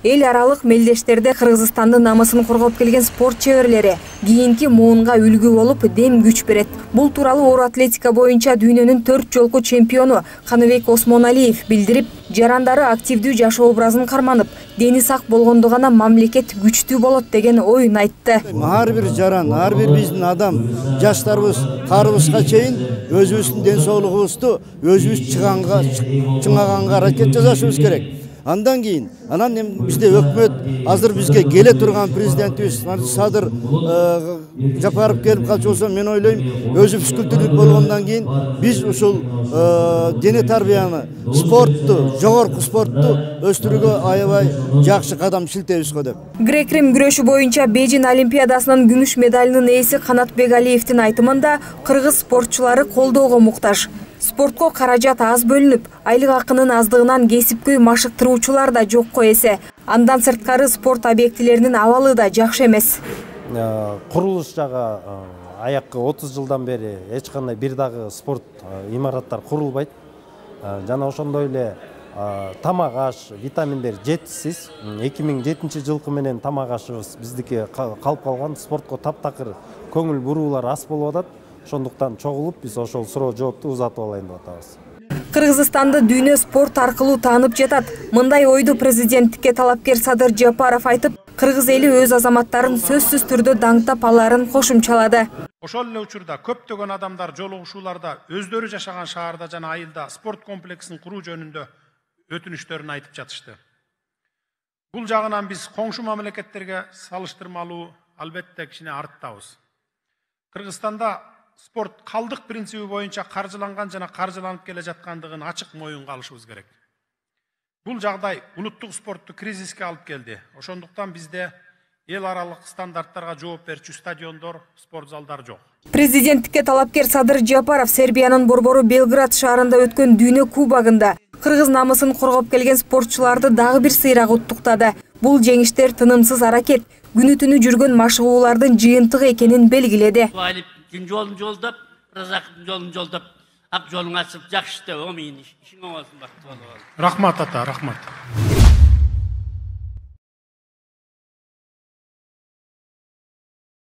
Эл аралык мелдештерде Кыргызстандын намысын коргоп келген спорт чеберлери кийинки муунга үлгү болуп дем күч берет. Бул тууралуу оор атлетика боюнча дүйнөнүн 4 жолку чемпиону Каныбек Осмоналиев билдирип, жарандары активдүү жашоо образын карманып, дени сак болгондо гана мамлекет күчтүү болот деген оюн айтты. Ар бир жаран, ар бир биздин адам, жаштарыбыз, карыбызга чейин өзүбүздүн ден соолугубузду өзүбүз чыңаганга аракет жасашыбыз керек. Андан кийин, анан бизде өкмөт азыр бизге келе турган президентибиз Садыр Жапаров келип калчу болсо, мен ойлойм, өзү физкультурлук болгондон кийин биз ушул дене тарбияны, спортту, жогорку спортту өстүрүүгө аябай жакшы кадам шилтебиз го деп. Грек-рим күрөшү боюнча Бейжин олимпиадасынын күмүш медалынын ээси Канат Бегалиевдин айтымында кыргыз спортчулары колдоого муктаж. Спортко каражат аз бөлүнүп, айлык акынын аздыгынан кесипкөй машыктыруучулар да жокко эсе. Андан сырткары спорт объектилеринин абалы да жакшы эмес. Курулуш жагы аякка 30 жылдан бери эч кандай бир дагы спорт имараттар курулбайт. Жана ошондой эле тамак аш, витаминдер жетишсиз. 2007 жылкы менен тамак ашыбыз биздики калып калган, спортко таптакыр көңүл буруулар аз болуп атат. Ошондуктан чогулуп биз ошол суроо жоопту узатып алайын деп атабыз. Кыргызстанды дүйнө спорт аркылуу таанып жатат. Мындай ойду президенттикке талапкер Садыр Жапаров айтып, кыргыз эли өз азаматтарын сөзсүз түрдө даңктап аларын кошумчалады. Ошол эле учурда көптөгөн адамдар жолугушууларда өздөрү жашаган шаарда жана айылда спорт комплексин куруу жөнүндө өтүнүштөрүн айтып жатышты. Бул жагынан биз коңшу мамлекеттерге салыштырмалуу албетте кичине арттабыз. Кыргызстанда спорт калдык принциби боюнча каржыланган жана каржыланып келе жаткандыгын ачык моюнга алышыбыз керек. Бул жагдай улуттук спортту кризиске алып келди. Ошондуктан бизде эл аралык стандарттарга жооп берчү стадиондор, спорт залдар жок. Президенттикке талапкер Садыр Жапаров Сербиянын борбору Белград шаарында өткөн дүйнө кубогунда кыргыз намысын коргоп келген спортчуларды дагы бир сыйра куттуктады. Бул жеңиштер тынымсыз аракет, күнү-түнү жүргөн машыгуулардын жыйынтыгы экенин белгиледи. Жолун жолдап, Разактын жолун жолдап, ак жолун ачып, жакшы деп, омейин ишиң оңолсун, бактылуу болуңуз. Рахмат ата, рахмат.